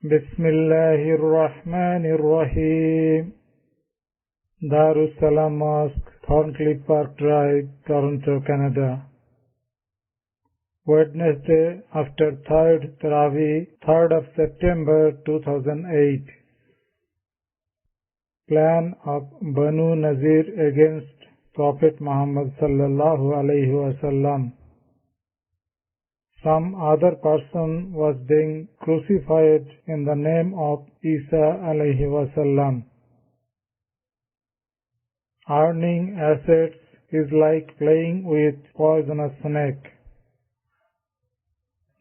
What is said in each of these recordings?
بسم الله الرحمن الرحيم. Darussalam Mosque, Thorncliffe Park Drive, Toronto, Canada. Wednesday after 3rd Taraweeh, 3rd of September 2008. Plan of Banu Nazir against Prophet Muhammad sallallahu alayhi wasallam. Some other person was being crucified in the name of Isa alayhi wasallam. Earning assets is like playing with poisonous snake.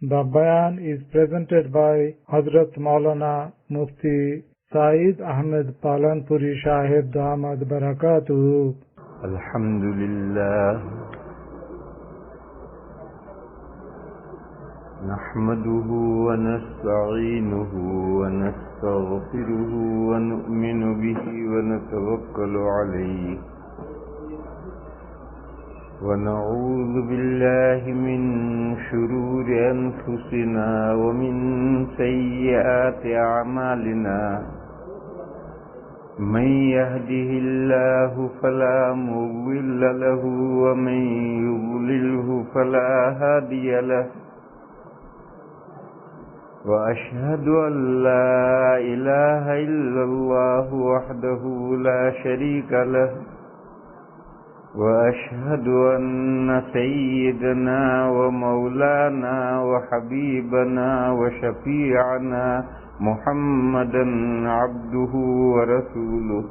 The bayan is presented by Hazrat Maulana Mufti Saeed Ahmed Palanpuri Shahid Damad Barakatuhu. Alhamdulillah. نحمده ونستعينه ونستغفره ونؤمن به ونتوكل عليه ونعوذ بالله من شرور أنفسنا ومن سيئات أعمالنا من يهده الله فلا مضل له ومن يضلله فلا هادي له وأشهد أن لا إله إلا الله وحده لا شريك له وأشهد أن سيدنا ومولانا وحبيبنا وشفيعنا محمدا عبده ورسوله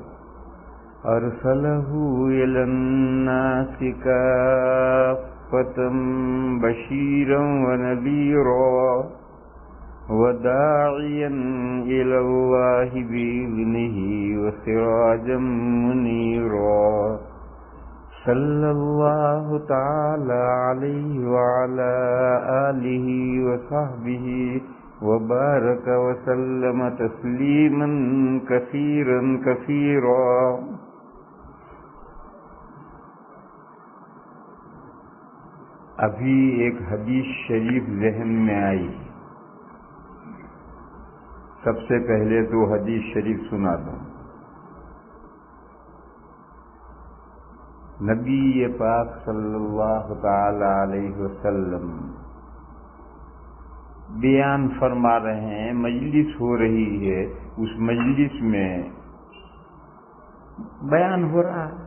أرسله إلى الناس كافة بشيرا ونذيرا وداعيا إلى الله بإذنه وسراجا منيرا صلى الله تعالى عليه وعلى آله وصحبه وبارك وسلم تسليما كثيرا كثيرا. ابھی ایک حدیث شریف ذہن میں آئی. سب سے پہلے تو حدیث شریف سنا دوں. نبی پاک صلی اللہ تعالی علیہ وسلم بیان فرما رہے ہیں. مجلس ہو رہی ہے, اس مجلس میں بیان ہو رہا ہے.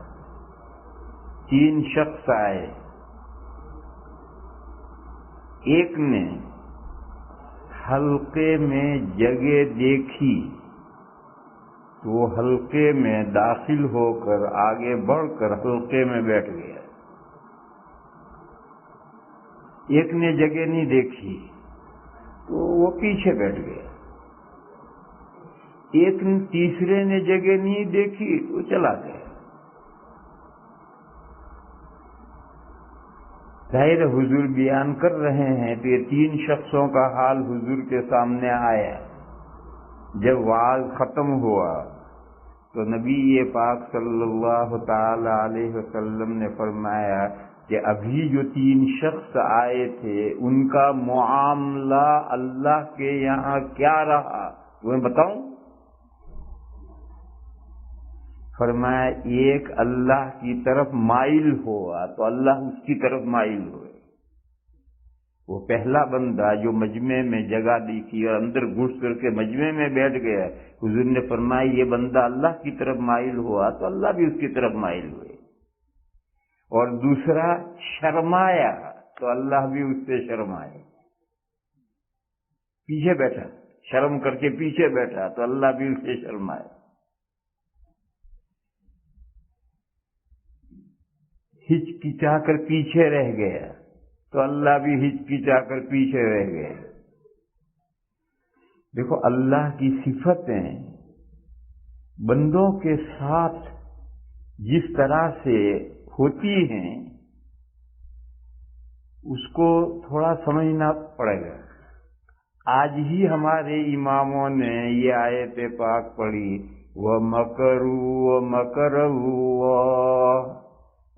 3 شخص آئے. ایک نے حلقے میں جگہ دیکھی تو وہ حلقے میں داخل ہو کر آگے بڑھ کر حلقے میں بیٹھ گیا. ایک نے جگہ نہیں دیکھی تو وہ پیچھے بیٹھ گیا. ایک تیسرے نے جگہ نہیں دیکھی تو چلا گیا. ظاہر حضور بیان کر رہے ہیں تو یہ 3 شخصوں کا حال حضور کے سامنے آیا. جب وعظ ختم ہوا تو نبی پاک صلی اللہ تعالی علیہ وسلم نے فرمایا کہ ابھی جو 3 شخص آئے تھے ان کا معاملہ اللہ کے یہاں کیا رہا تمہیں بتاؤں؟ فرمایا ایک اللہ کی طرف مائل ہوا تو اللہ اس کی طرف مائل ہوئے. وہ پہلا بندہ جو مجمع میں جگہ دیکھی اور اندر گھس کر کے مجمع میں بیٹھ گیا, حضور نے فرمایا یہ بندہ اللہ کی طرف مائل ہوا تو اللہ بھی اس کی طرف مائل ہوئے. اور دوسرا شرمایا تو اللہ بھی اس سے شرمائے. پیچھے بیٹھا, شرم کر کے پیچھے بیٹھا تو اللہ بھی اس سے شرمائے. ہچکچا کر پیچھے رہ گیا تو اللہ بھی ہچکچا کر پیچھے رہ گئے. دیکھو اللہ کی صفتیں بندوں کے ساتھ جس طرح سے ہوتی ہیں اس کو تھوڑا سمجھنا پڑے گا. آج ہی ہمارے اماموں نے یہ آیت پاک پڑھی وَمَكَرُوا وَمَكَرَ اللَّهُ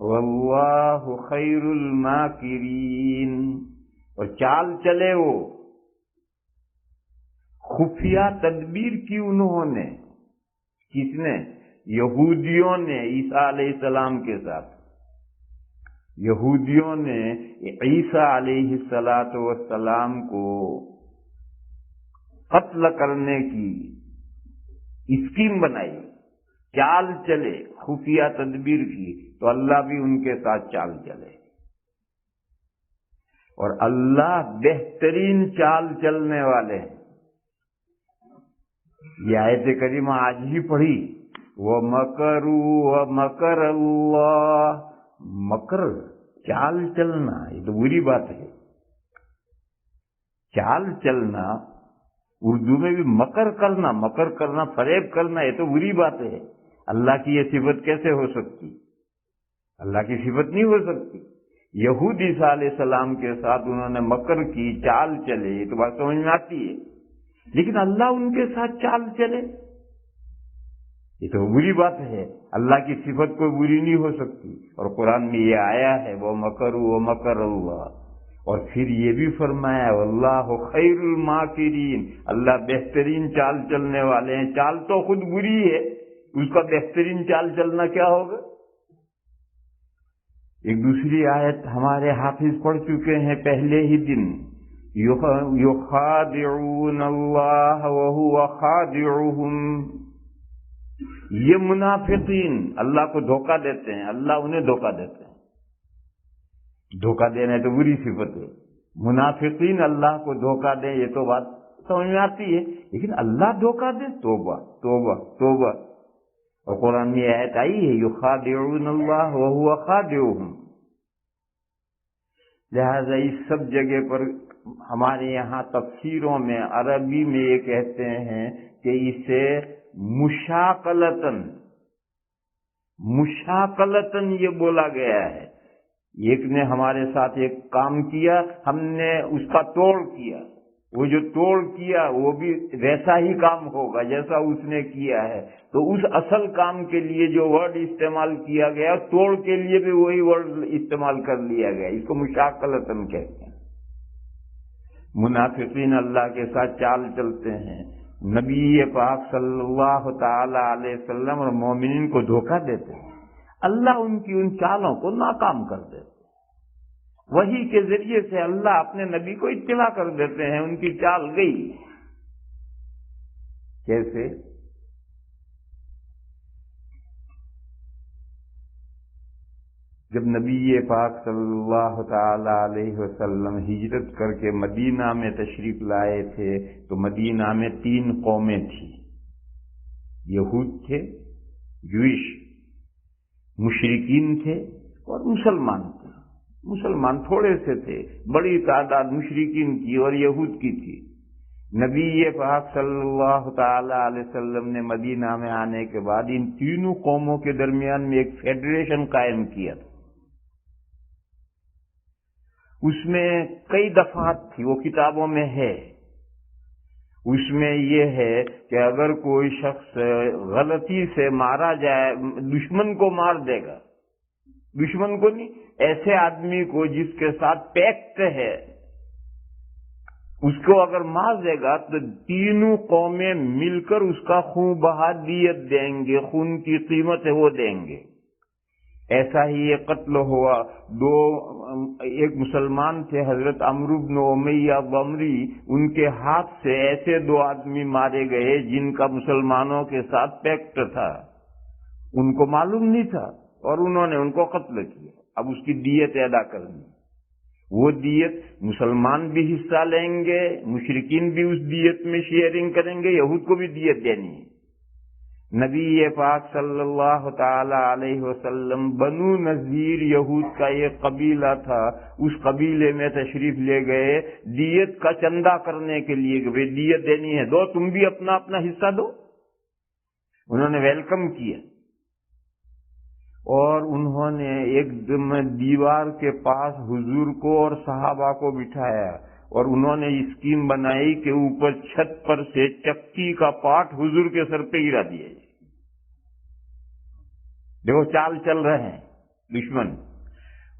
واللہ خیر الماکرین. اور چال چلے وہ, خفیہ تدبیر کی انہوں نے، کس نے؟ یہودیوں نے عیسیٰ علیہ السلام کے ساتھ، یہودیوں نے عیسیٰ علیہ السلام کو قتل کرنے کی اسکیم بنائی، چال چلے، خفیہ تدبیر کی، تو اللہ بھی ان کے ساتھ چال چلے، اور اللہ بہترین چال چلنے والے ہیں۔ یہ آیت کریمہ آج ہی پڑھی، وَمَكَرُوا وَمَكَرَ اللَّهُ، مکر چال چلنا یہ تو بری بات ہے، چال چلنا اردو میں بھی مکر کرنا فریب کرنا یہ تو بری بات ہے۔ اللہ کی یہ صفت کیسے ہو سکتی؟ اللہ کی صفت نہیں ہو سکتی۔ یہود عیسیٰ علیہ السلام کے ساتھ انہوں نے مکر کی، چال چلے، یہ تو بات سمجھ میں آتی ہے، لیکن اللہ ان کے ساتھ چال چلے یہ تو بری بات ہے۔ اللہ کی صفت کوئی بری نہیں ہو سکتی، اور قرآن میں یہ آیا ہے وَمَكَرُوا وَمَكَرَ اللَّهُ، اور پھر یہ بھی فرمایا وَاللَّهُ خَيْرُ الْمَاكِرِينَ، اللہ بہترین چال چلنے والے ہیں۔ چال تو خود بری ہے، اس کا بہترین چال چلنا کیا ہوگا؟ ایک دوسری آیت ہمارے حافظ پڑھ چکے ہیں پہلے ہی دن، يُخَادِعُونَ اللَّهَ وَهُوَ خَادِعُهُمْ، یہ منافقین اللہ کو دھوکہ دیتے ہیں، اللہ انہیں دھوکہ دیتے ہیں۔ دھوکہ دینا تو بری صفت ہے، منافقین اللہ کو دھوکہ دیں یہ تو بات سمجھ میں آتی ہے، لیکن اللہ دھوکہ دے، توبہ توبہ توبہ۔ اور قرآن میں آیت آئی ہے یخادعون اللہ وہو خادعهم، لہذا اس سب جگہ پر ہمارے یہاں تفسیروں میں عربی میں یہ کہتے ہیں کہ اسے مشاقلتن یہ بولا گیا ہے۔ ایک نے ہمارے ساتھ ایک کام کیا، ہم نے اس کا توڑ کیا، وہ جو توڑ کیا وہ بھی ویسا ہی کام ہوگا جیسا اس نے کیا ہے، تو اس اصل کام کے لیے جو ورڈ استعمال کیا گیا توڑ کے لیے بھی وہی ورڈ استعمال کر لیا گیا، اس کو مشاقلتن کہتے ہیں۔ منافقین اللہ کے ساتھ چال چلتے ہیں، نبی پاک صلی اللہ تعالی علیہ وسلم اور مومنین کو دھوکہ دیتے ہیں، اللہ ان کی ان چالوں کو ناکام کر دیتے ہیں، وحی کے ذریعے سے اللہ اپنے نبی کو اطلاع کر دیتے ہیں ان کی چال گئی۔ کیسے؟ جب نبی پاک صلی اللہ تعالی علیہ وسلم ہجرت کر کے مدینہ میں تشریف لائے تھے تو مدینہ میں 3 قومیں تھیں، یہود تھے، جوئش مشرکین تھے، اور مسلمان تھے۔ مسلمان تھوڑے سے تھے، بڑی تعداد مشرکین کی اور یہود کی تھی۔ نبی پاک صلی اللہ تعالی علیہ وسلم نے مدینہ میں آنے کے بعد ان تینوں قوموں کے درمیان میں ایک فیڈریشن قائم کیا تھا۔ اس میں کئی دفعات تھی، وہ کتابوں میں ہے۔ اس میں یہ ہے کہ اگر کوئی شخص غلطی سے مارا جائے، دشمن کو مار دے گا، دشمن کو نہیں، ایسے آدمی کو جس کے ساتھ پیکٹ ہے اس کو اگر مار دے گا تو تینوں قومیں مل کر اس کا خون بہا دیت دیں گے، خون کی قیمت ہے وہ دیں گے۔ ایسا ہی یہ قتل ہوا، ایک مسلمان تھے حضرت عمرو بن امیہ ضمری، ان کے ہاتھ سے ایسے 2 آدمی مارے گئے جن کا مسلمانوں کے ساتھ پیکٹ تھا، ان کو معلوم نہیں تھا اور انہوں نے ان کو قتل کیا۔ اب اس کی دیت ادا کرنی، وہ دیت مسلمان بھی حصہ لیں گے، مشرکین بھی اس دیت میں شیئرنگ کریں گے، یہود کو بھی دیت دینی ہے۔ نبی پاک صلی اللہ تعالی علیہ وسلم بنو نذیر یہود کا ایک قبیلہ تھا، اس قبیلے میں تشریف لے گئے دیت کا چندہ کرنے کے لیے کہ بھئی دیت دینی ہے، دو تم بھی اپنا اپنا حصہ دو۔ انہوں نے ویلکم کیا اور انہوں نے ایک دم دیوار کے پاس حضور کو اور صحابہ کو بٹھایا اور انہوں نے اسکیم بنائی کہ اوپر چھت پر سے چکی کا پاٹ حضور کے سر پہ گرا دیا جائے۔ دیکھو چال چل رہے ہیں دشمن،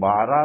12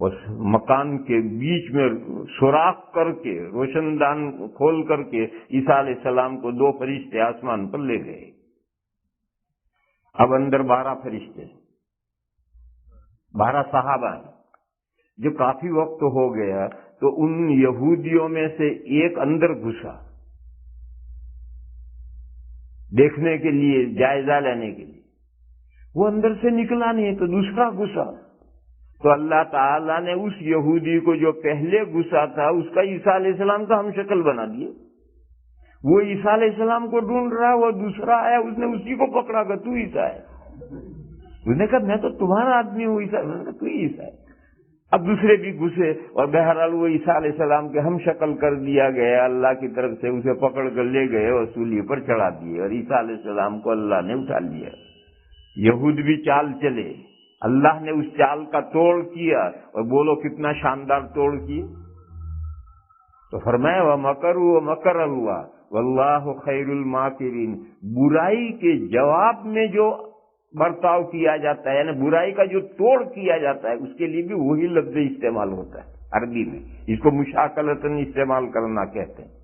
اور مکان کے بیچ میں سوراخ کر کے روشن دان کھول کر کے عیسیٰ علیہ السلام کو 2 فرشتے آسمان پر لے گئے. اب اندر 12 فرشتے، 12 صحابہ ہیں. جو کافی وقت ہو گیا تو ان یہودیوں میں سے ایک اندر گھسا دیکھنے کے لیے، جائزہ لینے کے لیے. وہ اندر سے نکلا نہیں تو دوسرا گھسا. تو اللہ تعالیٰ نے اس یہودی کو جو پہلے گھسا تھا اس کا عیسیٰ علیہ السلام کا ہم شکل بنا دیے. وہ عیسیٰ علیہ السلام کو ڈھونڈ رہا، وہ دوسرا آیا، اس نے اسی کو پکڑا کہ تو عیسیٰ ہے. اس نے کہا میں تو تمہارا آدمی ہوں عیسیٰ. میں نے کہا تو ہی عیسیٰ ہے. اب دوسرے بھی گھسے اور بہرحال وہ عیسیٰ علیہ السلام کے ہم شکل کر دیا گیا. اللہ کی طرف سے اسے پکڑ کر لے گئے اور سولی پر چڑھا دیے اور عیسیٰ علیہ السلام کو اللہ نے اٹھا لیا. یہود بھی چال چلے، اللہ نے اس چال کا توڑ کیا. اور بولو کتنا شاندار توڑ کیے. تو فرمایا وَمَكَرُوا وَمَكَرَ اللَّهُ وَاللَّهُ خَيْرُ الْمَاكِرِينَ. برائی کے جواب میں جو برتاؤ کیا جاتا ہے، یعنی برائی کا جو توڑ کیا جاتا ہے، اس کے لیے بھی وہی لفظ استعمال ہوتا ہے عربی میں. اس کو مشاکلتاً استعمال کرنا کہتے ہیں.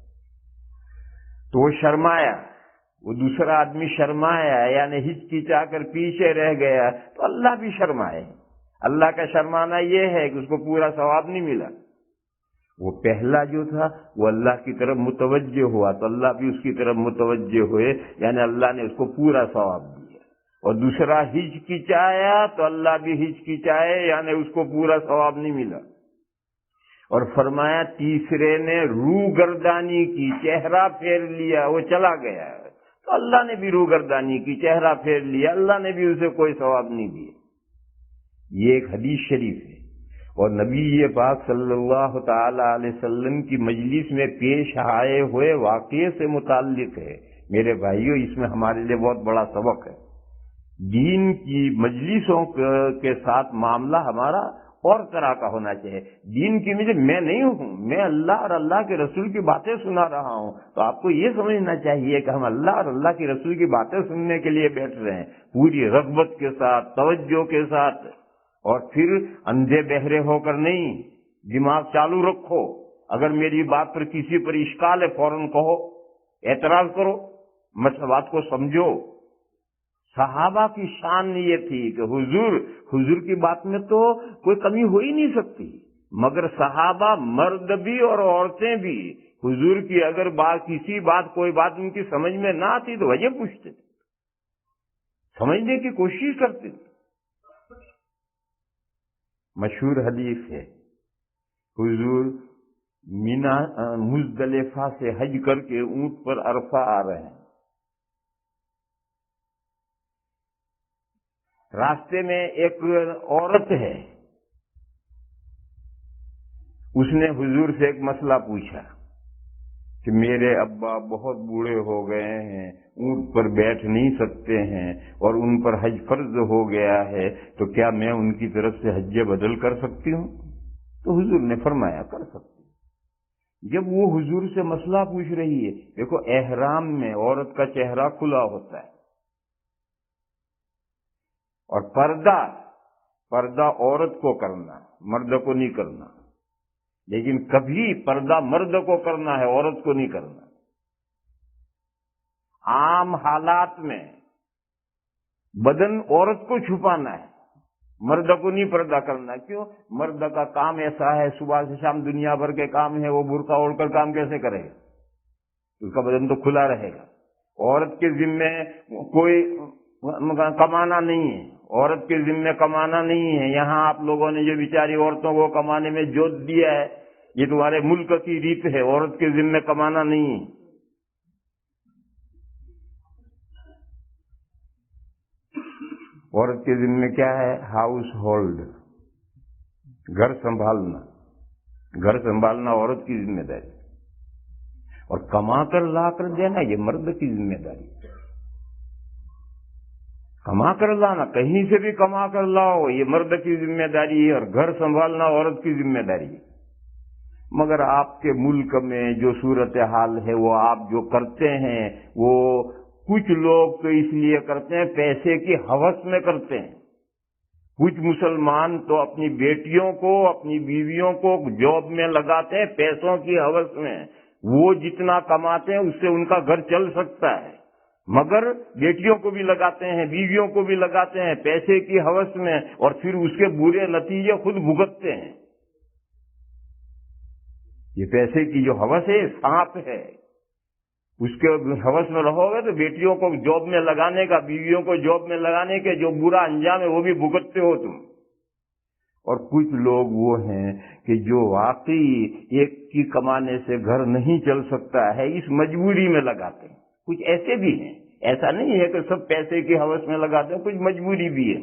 تو وہ شرمایا، وہ دوسرا آدمی شرمایا، یعنی ہچکچا کر پیچھے رہ گیا. تو اللہ بھی شرمائے. اللہ کا شرمانا یہ ہے کہ اس کو پورا ثواب نہیں ملا. وہ پہلا جو تھا وہ اللہ کی طرف متوجہ ہوا تو اللہ بھی اس کی طرف متوجہ ہوئے، یعنی اللہ نے اس کو پورا ثواب دیا. اور دوسرا ہچکچایا تو اللہ بھی ہچکچائے، یعنی اس کو پورا ثواب نہیں ملا. اور فرمایا تیسرے نے روح گردانی کی، چہرہ پھیر لیا، وہ چلا گیا. تو اللہ نے بھی روح گردانی کی، چہرہ پھیر لیا، اللہ نے بھی اسے کوئی ثواب نہیں دیا. یہ ایک حدیث شریف ہے اور نبی پاک صلی اللہ تعالی علیہ وسلم کی مجلس میں پیش آئے ہوئے واقعے سے متعلق ہے. میرے بھائیوں، اس میں ہمارے لیے بہت بڑا سبق ہے. دین کی مجلسوں کے ساتھ معاملہ ہمارا اور طرح کا ہونا چاہیے. دین کی میں نہیں ہوں، میں اللہ اور اللہ کے رسول کی باتیں سنا رہا ہوں. تو آپ کو یہ سمجھنا چاہیے کہ ہم اللہ اور اللہ کے رسول کی باتیں سننے کے لیے بیٹھ رہے ہیں، پوری رغبت کے ساتھ، توجہ کے ساتھ. اور پھر اندھے بہرے ہو کر نہیں، دماغ چالو رکھو. اگر میری بات پر کسی پر اشکال ہے فوراً کہو، اعتراض کرو، بات کو سمجھو. صحابہ کی شان یہ تھی کہ حضور کی بات میں تو کوئی کمی ہو ہی نہیں سکتی، مگر صحابہ مرد بھی اور عورتیں بھی حضور کی اگر کوئی بات ان کی سمجھ میں نہ آتی تو وجہ پوچھتے تھے، سمجھنے کی کوشش کرتے تھے. مشہور حدیث ہے، حضور مزدلفہ سے حج کر کے اونٹ پر عرفہ آ رہے ہیں. راستے میں ایک عورت ہے، اس نے حضور سے ایک مسئلہ پوچھا کہ میرے ابا بہت بوڑھے ہو گئے ہیں، اونٹ پر بیٹھ نہیں سکتے ہیں اور ان پر حج فرض ہو گیا ہے، تو کیا میں ان کی طرف سے حج بدل کر سکتی ہوں؟ تو حضور نے فرمایا کر سکتی. جب وہ حضور سے مسئلہ پوچھ رہی ہے، دیکھو احرام میں عورت کا چہرہ کھلا ہوتا ہے اور پردہ عورت کو کرنا، مرد کو نہیں کرنا. لیکن کبھی پردہ مرد کو کرنا ہے، عورت کو نہیں کرنا. عام حالات میں بدن عورت کو چھپانا ہے، مرد کو نہیں پردہ کرنا. کیوں؟ مرد کا کام ایسا ہے، صبح سے شام دنیا بھر کے کام ہے، وہ برقع اوڑھ کر کام کیسے کرے گا؟ اس کا بدن تو کھلا رہے گا. عورت کے ذمے کوئی کمانا نہیں ہے، عورت کے ذمے کمانا نہیں ہے. یہاں آپ لوگوں نے جو بیچاری عورتوں کو کمانے میں جوت دیا ہے، یہ تمہارے ملک کی ریت ہے، عورت کے ذمے کمانا نہیں ہے. عورت کے ذمے کیا ہے؟ ہاؤس ہولڈ، گھر سنبھالنا عورت کی ذمہ داری، اور کما کر لا کر دینا یہ مرد کی ذمہ داری. کما کر لانا، کہیں سے بھی کما کر لاؤ، یہ مرد کی ذمہ داری ہے، اور گھر سنبھالنا عورت کی ذمہ داری ہے. مگر آپ کے ملک میں جو صورتحال ہے، وہ آپ جو کرتے ہیں وہ کچھ لوگ تو اس لیے کرتے ہیں پیسے کی ہوس میں کرتے ہیں. کچھ مسلمان تو اپنی بیٹیوں کو اپنی بیویوں کو جاب میں لگاتے ہیں پیسوں کی ہوس میں، وہ جتنا کماتے ہیں اس سے ان کا گھر چل سکتا ہے، مگر بیٹیوں کو بھی لگاتے ہیں بیویوں کو بھی لگاتے ہیں پیسے کی ہوس میں، اور پھر اس کے برے نتیجے خود بھگتتے ہیں۔ یہ پیسے کی جو ہوس ہے سانپ ہے، اس کے ہوس میں رہو گے تو بیٹیوں کو جاب میں لگانے کا بیویوں کو جاب میں لگانے کے جو برا انجام ہے وہ بھی بھگتتے ہو تم۔ اور کچھ لوگ وہ ہیں کہ جو واقعی ایک کی کمانے سے گھر نہیں چل سکتا ہے اس مجبوری میں لگاتے ہیں، کچھ ایسے بھی ہیں، ایسا نہیں ہے کہ سب پیسے کی ہوس میں لگاتے ہیں، کچھ مجبوری بھی ہے۔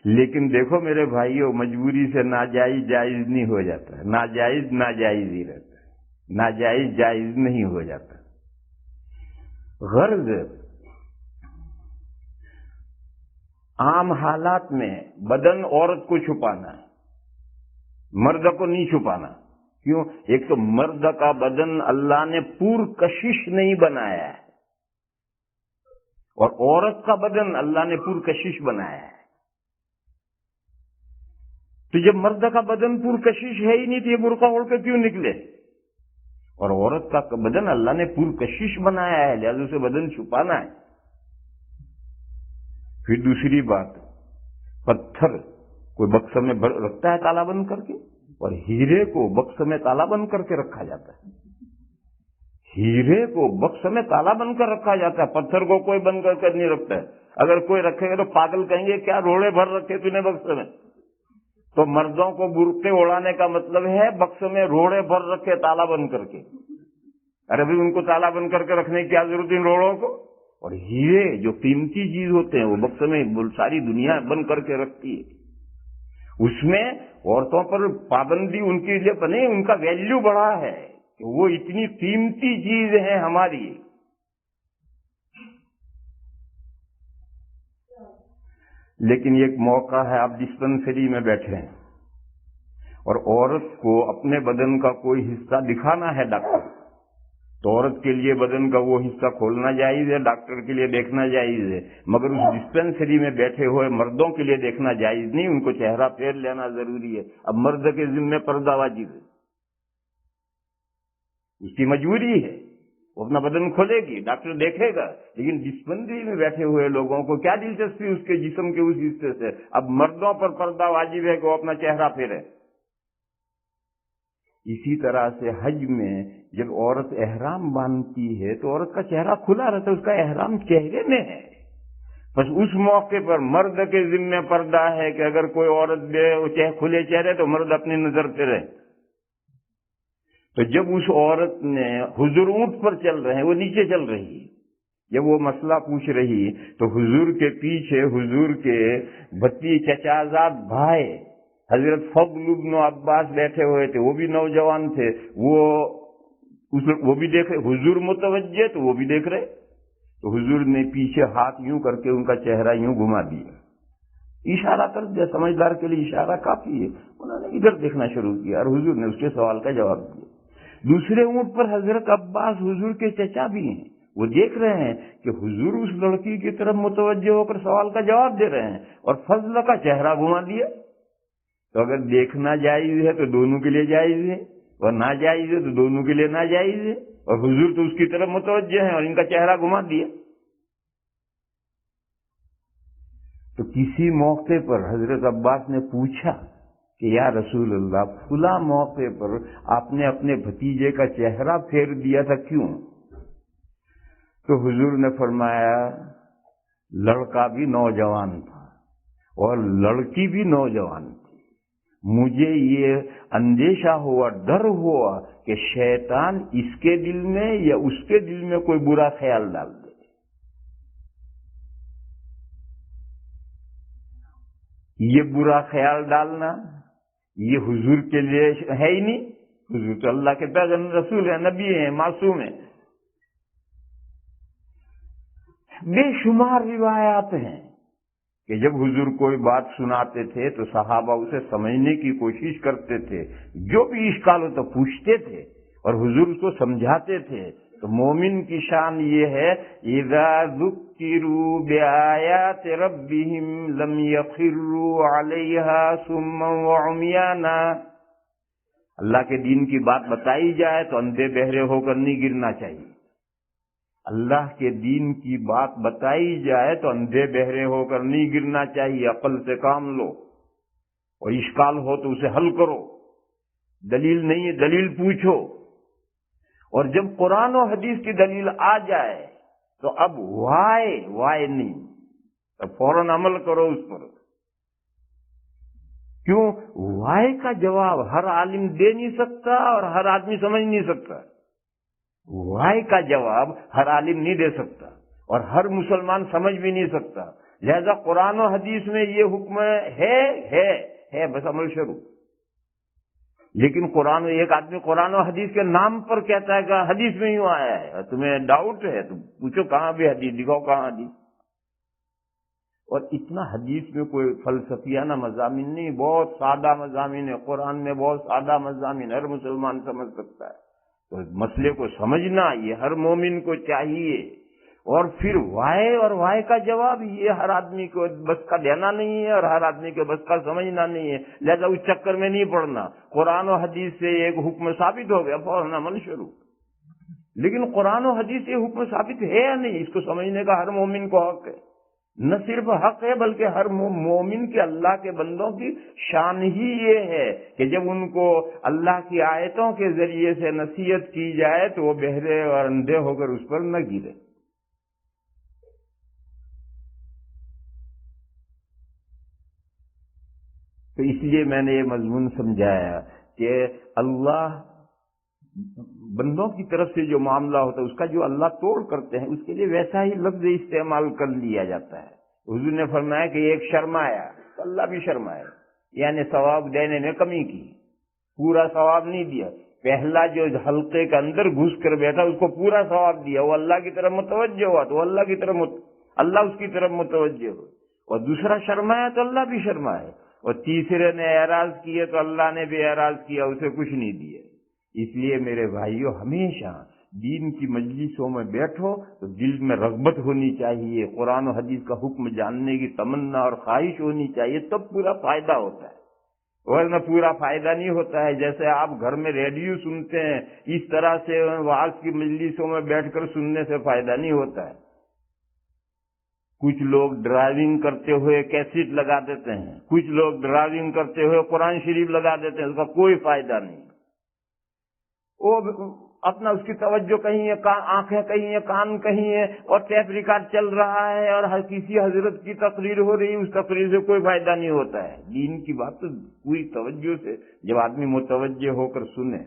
لیکن دیکھو میرے بھائیوں، مجبوری سے ناجائز جائز نہیں ہو جاتا ہے، ناجائز ناجائز ہی رہتا ہے، ناجائز جائز نہیں ہو جاتا۔ غرض عام حالات میں بدن عورت کو چھپانا ہے، مرد کو نہیں چھپانا۔ کیوں؟ ایک تو مرد کا بدن اللہ نے پور کشش نہیں بنایا ہے، اور عورت کا بدن اللہ نے پور کشش بنایا ہے۔ تو جب مرد کا بدن پور کشش ہے ہی نہیں تو یہ برقع اوڑھ کے کیوں نکلے؟ اور عورت کا بدن اللہ نے پور کشش بنایا ہے، لہذا اسے بدن چھپانا ہے۔ پھر دوسری بات، پتھر کوئی بکس میں رکھتا ہے تالا بند کر کے، اور ہیرے کو بکس میں تالا بند کر کے رکھا جاتا ہے۔ ہیرے کو بکس میں تالا بند کر رکھا جاتا ہے، پتھر کو کوئی بند کر کے نہیں رکھتا ہے۔ اگر کوئی رکھے گا تو پاگل کہیں گے کیا روڑے بھر رکھے تو نے بکس میں؟ تو مردوں کو برقعے اڑانے کا مطلب ہے بکس میں روڑے بھر رکھے تالا بند کر کے۔ ارے بھائی ان کو تالا بند کر کے رکھنے کی کیا ضرورت ان روڑوں کو؟ اور ہیرے جو قیمتی چیز ہوتے ہیں وہ بکس میں ساری دنیا بند کر کے رکھتی ہے۔ اس میں عورتوں پر پابندی ان کے لیے بنے، ان کا ویلیو بڑا ہے کہ وہ اتنی قیمتی چیز ہے ہماری۔ لیکن ایک موقع ہے، آپ ڈسپنسری میں بیٹھے ہیں اور عورت کو اپنے بدن کا کوئی حصہ دکھانا ہے ڈاکٹر، تو عورت کے لیے بدن کا وہ حصہ کھولنا جائز ہے، ڈاکٹر کے لیے دیکھنا جائز ہے، مگر اس ڈسپنسری میں بیٹھے ہوئے مردوں کے لیے دیکھنا جائز نہیں، ان کو چہرہ پھیر لینا ضروری ہے۔ اب مرد کے ذمہ پردہ واجب ہے، اس کی مجبوری ہے، وہ اپنا بدن کھولے گی، ڈاکٹر دیکھے گا، لیکن ڈسپنسری میں بیٹھے ہوئے لوگوں کو کیا دلچسپی اس کے جسم کے اس حصے سے؟ اب مردوں پر پردہ واجب ہے کہ وہ اپنا چہرہ پھیرے۔ اسی طرح سے حج میں جب عورت احرام باندھتی ہے تو عورت کا چہرہ کھلا رہتا ہے، اس کا احرام چہرے میں ہے، بس اس موقع پر مرد کے ذمہ پردہ ہے کہ اگر کوئی عورت دے کھلے چہرے تو مرد اپنی نظر پہ رہے۔ تو جب اس عورت نے حضور اونٹ پر چل رہے ہیں، وہ نیچے چل رہی ہے، جب وہ مسئلہ پوچھ رہی تو حضور کے پیچھے حضور کے بھتی چچازاد بھائی حضرت فضل بن عباس بیٹھے ہوئے تھے، وہ بھی نوجوان تھے، وہ بھی دیکھ رہے، حضور متوجہ تو وہ بھی دیکھ رہے، تو حضور نے پیچھے ہاتھ یوں کر کے ان کا چہرہ یوں گھما دیا، اشارہ کر دیا، سمجھدار کے لیے اشارہ کافی ہے، انہوں نے ادھر دیکھنا شروع کیا اور حضور نے اس کے سوال کا جواب دیا۔ دوسرے اونٹ پر حضرت عباس حضور کے چچا بھی ہیں، وہ دیکھ رہے ہیں کہ حضور اس لڑکی کی طرف متوجہ ہو کر سوال کا جواب دے رہے ہیں اور فضل کا چہرہ گھما دیا۔ تو اگر دیکھنا جائز ہے تو دونوں کے لیے جائز ہے، اور ناجائز ہے تو دونوں کے لیے ناجائز ہے، اور حضور تو اس کی طرف متوجہ ہیں اور ان کا چہرہ گھما دیا۔ تو کسی موقع پر حضرت عباس نے پوچھا کہ یا رسول اللہ، فلاں موقع پر آپ نے اپنے بھتیجے کا چہرہ پھیر دیا تھا، کیوں؟ تو حضور نے فرمایا لڑکا بھی نوجوان تھا اور لڑکی بھی نوجوان تھی، مجھے یہ اندیشہ ہوا، ڈر ہوا کہ شیطان اس کے دل میں یا اس کے دل میں کوئی برا خیال ڈال دے۔ یہ برا خیال ڈالنا یہ حضور کے لیے ہے ہی نہیں، حضور تو اللہ کے پیغمبر رسول ہیں، نبی ہیں، معصوم ہیں۔ بے شمار روایات ہیں کہ جب حضور کوئی بات سناتے تھے تو صحابہ اسے سمجھنے کی کوشش کرتے تھے، جو بھی اشکال ہو تو پوچھتے تھے اور حضور اس کو سمجھاتے تھے، تو مومن کی شان یہ ہے اذا ذکروا بآیات ربہم لم یخروا علیہا صما وعمیانا، اللہ کے دین کی بات بتائی جائے تو اندھے بہرے ہو کر نہیں گرنا چاہیے، اللہ کے دین کی بات بتائی جائے تو اندھے بہرے ہو کر نہیں گرنا چاہیے، عقل سے کام لو، اور اشکال ہو تو اسے حل کرو، دلیل نہیں ہے دلیل پوچھو، اور جب قرآن و حدیث کی دلیل آ جائے تو اب وائے نہیں، اب فوراً عمل کرو اس پر۔ کیوں؟ وائے کا جواب ہر عالم دے نہیں سکتا اور ہر آدمی سمجھ نہیں سکتا، وائے کا جواب ہر عالم نہیں دے سکتا اور ہر مسلمان سمجھ بھی نہیں سکتا، لہذا قرآن و حدیث میں یہ حکم ہے بس عمل شروع۔ لیکن ایک آدمی قرآن و حدیث کے نام پر کہتا ہے کہ حدیث میں یوں آیا ہے، تمہیں ڈاؤٹ ہے تو پوچھو کہاں بھی حدیث دکھاؤ، کہاں حدیث۔ اور اتنا حدیث میں کوئی فلسفیانہ مضامین نہیں، بہت سادہ مضامین ہے، قرآن میں بہت سادہ مضامین ہر مسلمان سمجھ سکتا ہے، تو مسئلے کو سمجھنا یہ ہر مومن کو چاہیے، اور پھر وائے کا جواب یہ ہر آدمی کو بس کا دینا نہیں ہے اور ہر آدمی کے بس کا سمجھنا نہیں ہے، لہذا اس چکر میں نہیں پڑنا۔ قرآن و حدیث سے ایک حکم ثابت ہو گیا، فوراً عمل شروع۔ لیکن قرآن و حدیث سے حکم ثابت ہے یا نہیں، اس کو سمجھنے کا ہر مومن کو حق ہے، نہ صرف حق ہے بلکہ ہر مومن کے اللہ کے بندوں کی شان ہی یہ ہے کہ جب ان کو اللہ کی آیتوں کے ذریعے سے نصیحت کی جائے تو وہ بہرے اور اندھے ہو کر اس پر نہ گرے۔ تو اس لیے میں نے یہ مضمون سمجھایا کہ اللہ بندوں کی طرف سے جو معاملہ ہوتا ہے اس کا جو اللہ توڑ کرتے ہیں اس کے لیے ویسا ہی لفظ استعمال کر لیا جاتا ہے۔ حضور نے فرمایا کہ ایک شرمایا تو اللہ بھی شرمایا، یعنی ثواب دینے میں کمی کی، پورا ثواب نہیں دیا۔ پہلا جو حلقے کے اندر گھس کر بیٹھا اس کو پورا ثواب دیا، وہ اللہ کی طرف متوجہ ہوا تو اللہ اس کی طرف متوجہ ہو، اور دوسرا شرمایا تو اللہ بھی شرمایا، اور تیسرے نے اعراض کیے تو اللہ نے بھی اعراض کیا، اسے کچھ نہیں دیا۔ اس لیے میرے بھائیوں ہمیشہ دین کی مجلسوں میں بیٹھو تو دل میں رغبت ہونی چاہیے، قرآن و حدیث کا حکم جاننے کی تمنا اور خواہش ہونی چاہیے، تب پورا فائدہ ہوتا ہے، ورنہ پورا فائدہ نہیں ہوتا ہے۔ جیسے آپ گھر میں ریڈیو سنتے ہیں اس طرح سے وعظ کی مجلسوں میں بیٹھ کر سننے سے فائدہ نہیں ہوتا ہے۔ کچھ لوگ ڈرائیونگ کرتے ہوئے کیسٹ لگا دیتے ہیں، کچھ لوگ ڈرائیونگ کرتے ہوئے قرآن شریف لگا دیتے ہیں، اس کا کوئی فائدہ نہیں، وہ اپنا اس کی توجہ کہیں ہے، آنکھیں کہیں ہیں، کان کہیں ہے، اور ٹیپ ریکارڈ چل رہا ہے اور ہر کسی حضرت کی تقریر ہو رہی ہے، اس تقریر سے کوئی فائدہ نہیں ہوتا ہے۔ دین کی بات تو پوری توجہ سے جب آدمی متوجہ ہو کر سنے۔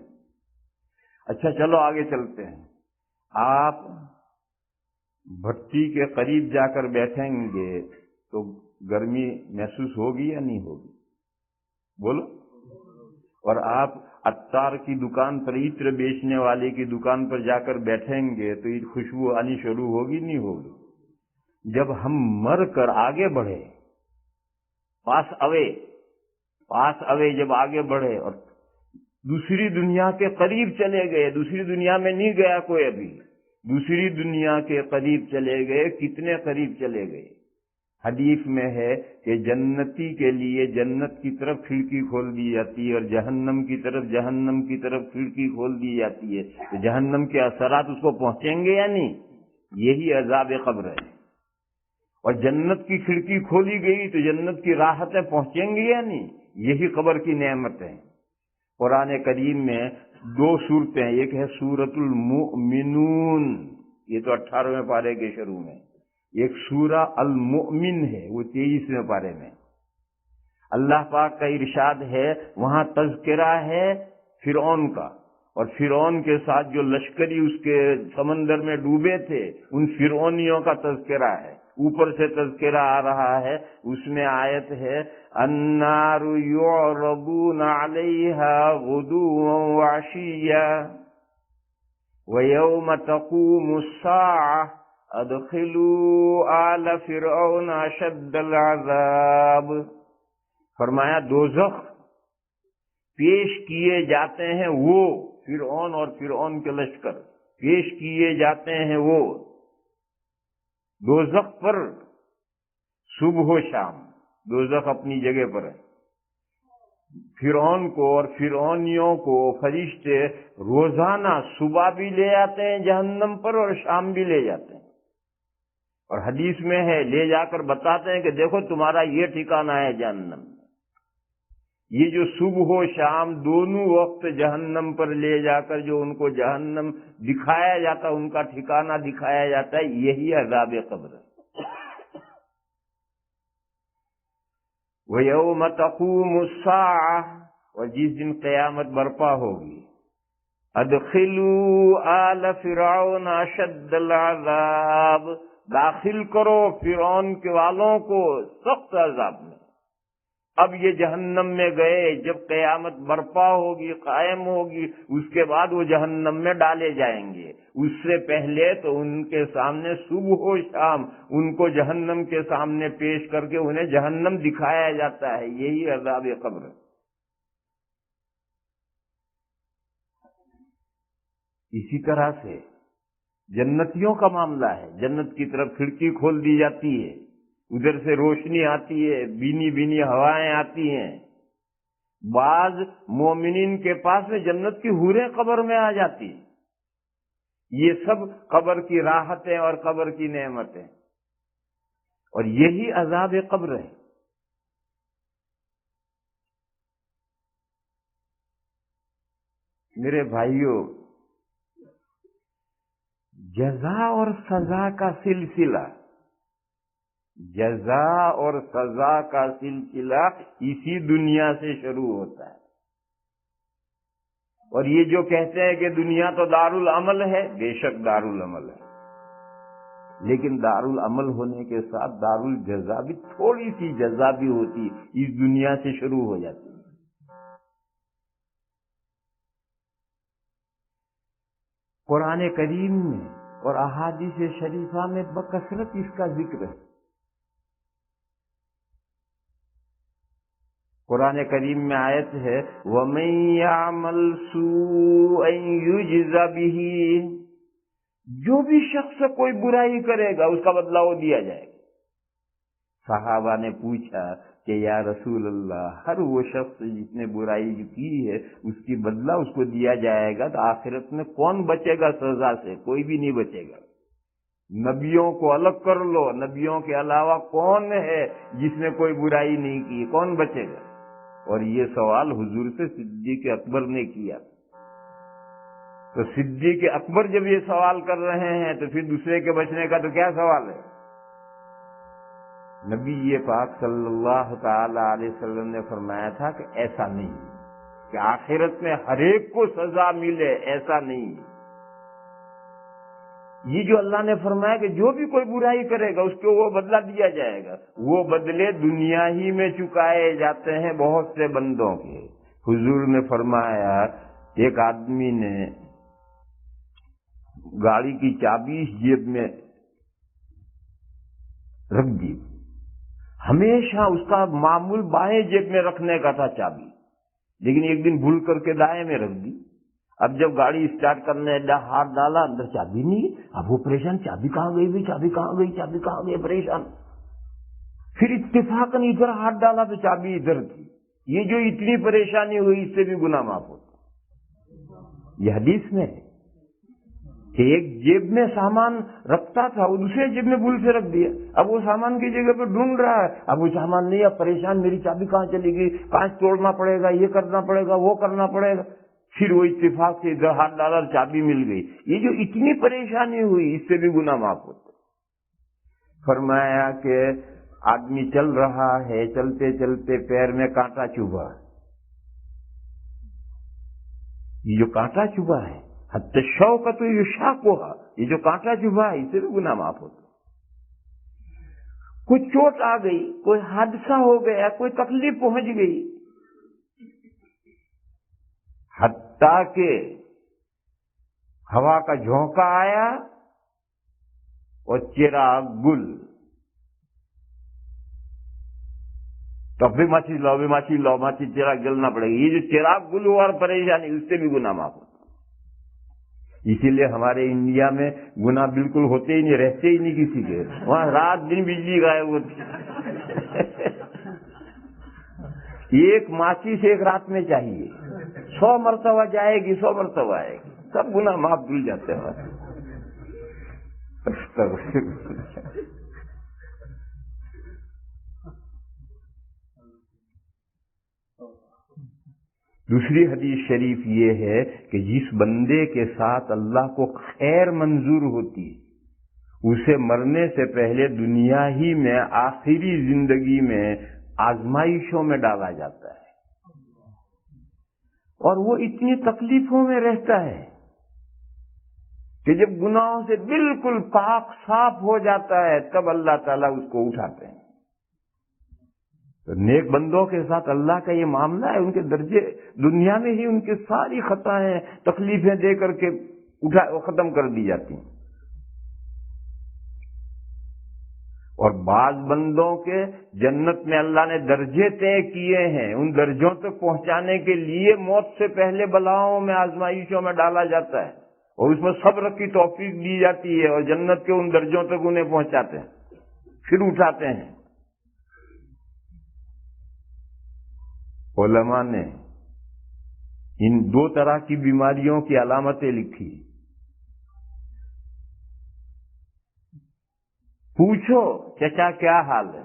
اچھا چلو آگے چلتے ہیں۔ آپ بھٹی کے قریب جا کر بیٹھیں گے تو گرمی محسوس ہوگی یا نہیں ہوگی؟ بولو۔ اور آپ عطار کی دکان پر، عطر بیچنے والے کی دکان پر جا کر بیٹھیں گے تو یہ خوشبو آنی شروع ہوگی نہیں ہوگی؟ جب ہم مر کر آگے بڑھے، پاس اوے جب آگے بڑھے اور دوسری دنیا کے قریب چلے گئے، دوسری دنیا میں نہیں گیا کوئی ابھی، دوسری دنیا کے قریب چلے گئے، کتنے قریب چلے گئے؟ حدیث میں ہے کہ جنتی کے لیے جنت کی طرف کھڑکی کھول دی جاتی ہے اور جہنم کی طرف کھڑکی کھول دی جاتی ہے، تو جہنم کے اثرات اس کو پہنچیں گے یا نہیں؟ یہی عذاب قبر ہے۔ اور جنت کی کھڑکی کھولی گئی تو جنت کی راحتیں پہنچیں گی یا نہیں؟ یہی قبر کی نعمت ہے۔ قرآن کریم میں 2 صورتیں، ایک ہے سورۃ المؤمنون، یہ تو 18ویں پارے کے شروع میں، ایک سورہ المؤمن ہے وہ 23ویں پارے میں۔ اللہ پاک کا ارشاد ہے، وہاں تذکرہ ہے فرعون کا، اور فرعون کے ساتھ جو لشکری اس کے سمندر میں ڈوبے تھے ان فرعونیوں کا تذکرہ ہے، اوپر سے تذکرہ آ رہا ہے۔ اس میں آیت ہے النار یعرضون علیہا غدوا وعشیا ویوم تقوم الساعہ ادخلوا آل فرعون اشد العذاب۔ فرمایا دوزخ پیش کیے جاتے ہیں وہ فرعون اور فرعون کے لشکر، پیش کیے جاتے ہیں وہ دوزخ پر صبح و شام. دوزخ اپنی جگہ پر ہے. فرعون کو اور فرعونیوں کو فرشتے روزانہ صبح بھی لے جاتے ہیں جہنم پر اور شام بھی لے جاتے ہیں. اور حدیث میں ہے لے جا کر بتاتے ہیں کہ دیکھو تمہارا یہ ٹھکانہ ہے جہنم میں. یہ جو صبح و شام دونوں وقت جہنم پر لے جا کر جو ان کو جہنم دکھایا جاتا ہے، ان کا ٹھکانہ دکھایا جاتا ہے، یہی عذاب قبر ہے. وَيَوْمَ تَقُومُ السَّاعَةُ، اور جس دن قیامت برپا ہوگی، أَدْخِلُوا آلَ فِرْعَوْنَ أَشَدَّ الْعَذَابِ، داخل کرو فرعون کے والوں کو سخت عذاب میں. اب یہ جہنم میں گئے، جب قیامت برپا ہوگی، قائم ہوگی، اس کے بعد وہ جہنم میں ڈالے جائیں گے. اس سے پہلے تو ان کے سامنے صبح و شام ان کو جہنم کے سامنے پیش کر کے انہیں جہنم دکھایا جاتا ہے. یہی عذاب قبر ہے. اسی طرح سے جنتیوں کا معاملہ ہے. جنت کی طرف کھڑکی کھول دی جاتی ہے، ادھر سے روشنی آتی ہے، بینی بینی ہوائیں آتی ہیں. بعض مومنین کے پاس میں جنت کی حوریں قبر میں آ جاتی ہیں. یہ سب قبر کی راحتیں اور قبر کی نعمتیں، اور یہی عذاب قبر ہے. میرے بھائیوں، جزا اور سزا کا سلسلہ، جزا اور سزا کا سلسلہ اسی دنیا سے شروع ہوتا ہے. اور یہ جو کہتے ہیں کہ دنیا تو دارالعمل ہے، بے شک دارالعمل ہے، لیکن دارالعمل ہونے کے ساتھ دارالجزا بھی، تھوڑی سی جزا بھی ہوتی، اس دنیا سے شروع ہو جاتی ہے. قرآن کریم میں اور احادیث شریفہ میں بکثرت اس کا ذکر ہے. قرآن کریم میں آیت ہے وَمَن يَعْمَلْ سُوءًا يُجْزَ بِهِ، جو بھی شخص کوئی برائی کرے گا اس کا بدلہ وہ دیا جائے گا. صحابہ نے پوچھا کہ یا رسول اللہ، ہر وہ شخص جس نے برائی کی ہے اس کی بدلہ اس کو دیا جائے گا، تو آخرت میں کون بچے گا سزا سے؟ کوئی بھی نہیں بچے گا. نبیوں کو الگ کر لو، نبیوں کے علاوہ کون ہے جس نے کوئی برائی نہیں کی؟ کون بچے گا؟ اور یہ سوال حضور سے صدیق اکبر نے کیا. تو صدیق اکبر جب یہ سوال کر رہے ہیں تو پھر دوسرے کے بچنے کا تو کیا سوال ہے؟ نبی پاک صلی اللہ تعالی علیہ وسلم نے فرمایا تھا کہ ایسا نہیں کہ آخرت میں ہر ایک کو سزا ملے، ایسا نہیں. یہ جو اللہ نے فرمایا کہ جو بھی کوئی برائی کرے گا اس کو وہ بدلہ دیا جائے گا، وہ بدلے دنیا ہی میں چکائے جاتے ہیں بہت سے بندوں کے. حضور نے فرمایا ایک آدمی نے گاڑی کی چابی جیب میں رکھ دی. ہمیشہ اس کا معمول بائیں جیب میں رکھنے کا تھا چابی، لیکن ایک دن بھول کر کے دائیں میں رکھ دی. اب جب گاڑی اسٹارٹ کرنے ہاتھ ڈالا، اندر چابی نہیں. اب وہ پریشان، چابی کہاں گئی، چابی کہاں گئی، چابی کہاں گئی، پریشان. پھر اتفاقاً ادھر ہاتھ ڈالا تو چابی ادھر تھی. یہ جو اتنی پریشانی ہوئی اس سے بھی گناہ معاف ہوتا. یہ حدیث میں ہے کہ ایک جیب میں سامان رکھتا تھا، وہ دوسرے جیب میں بھول سے رکھ دیا. اب وہ سامان کی جگہ پہ ڈھونڈ رہا ہے، اب وہ سامان نہیں. اب پریشان، میری چابی کہاں چلی گئی، کانچ توڑنا پڑے گا، یہ کرنا پڑے گا، وہ کرنا پڑے گا. پھر وہ اتفاق سے ادھر ہاتھ ڈالا اور چابی مل گئی. یہ جو اتنی پریشانی ہوئی اس سے بھی گناہ معاف ہوتا. فرمایا کہ آدمی چل رہا ہے، چلتے چلتے پیر میں کانٹا چبھا. یہ جو کانٹا چبھا ہے، حتی الشوکۃ یشاقھا، یہ جو کانٹا چبھا ہے اس سے بھی گناہ معاف ہوتا. کوئی چوٹ آ گئی، کوئی حادثہ ہو گیا، کوئی تکلیف پہنچ گئی، حتیٰ کہ ہوا کا جھونکا آیا اور چراغ گل، تو اب بھی ماچی لاؤ، بھی ماچی لاؤ، ماچی چراغ جلنا پڑے گا. یہ جو چراغ گل ہوا اور پریشانی اس سے بھی گناہ معاف ہوتا. اسی لیے ہمارے انڈیا میں گناہ بالکل ہوتے ہی نہیں، رہتے ہی نہیں کسی کے، وہاں رات دن بجلی غائب ہوتی ایک ماچس ایک رات میں چاہیے، 100 مرتبہ جائے گی، 100 مرتبہ آئے گی، سب گناہ معاف دھل جاتے ہیں۔ دوسری حدیث شریف یہ ہے کہ جس بندے کے ساتھ اللہ کو خیر منظور ہوتی اسے مرنے سے پہلے دنیا ہی میں آخری زندگی میں آزمائشوں میں ڈالا جاتا ہے، اور وہ اتنی تکلیفوں میں رہتا ہے کہ جب گناہوں سے بالکل پاک صاف ہو جاتا ہے تب اللہ تعالیٰ اس کو اٹھاتے ہیں۔ تو نیک بندوں کے ساتھ اللہ کا یہ معاملہ ہے، ان کے درجے دنیا میں ہی ان کی ساری خطائیں تکلیفیں دے کر کے ختم کر دی جاتی ہیں، اور بعض بندوں کے جنت میں اللہ نے درجے طے کیے ہیں، ان درجوں تک پہنچانے کے لیے موت سے پہلے بلاؤں میں آزمائشوں میں ڈالا جاتا ہے، اور اس میں صبر کی توفیق دی جاتی ہے، اور جنت کے ان درجوں تک انہیں پہنچاتے ہیں، پھر اٹھاتے ہیں۔ علماء نے ان 2 طرح کی بیماریوں کی علامتیں لکھی۔ پوچھو چچا کیا حال ہے؟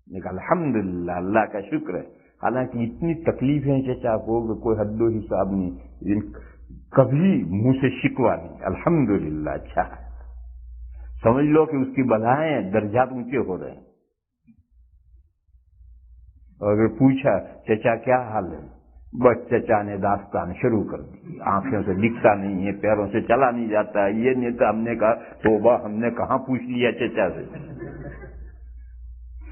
میں کہا الحمدللہ، اللہ کا شکر ہے، حالانکہ اتنی تکلیفیں چچا کو کہ کوئی حد و حساب نہیں، لیکن کبھی منہ سے شکوا نہیں، الحمدللہ اچھا ہے۔ سمجھ لو کہ اس کی بلائیں درجات اونچے ہو رہے ہیں۔ اور اگر پوچھا چچا کیا حال ہے، بس چچا نے داستان شروع کر دی، آنکھوں سے دکھتا نہیں ہے، پیروں سے چلا نہیں جاتا ہے، یہ نہیں تو ہم نے کہا توبہ، ہم نے کہاں پوچھ لیا چچا سے،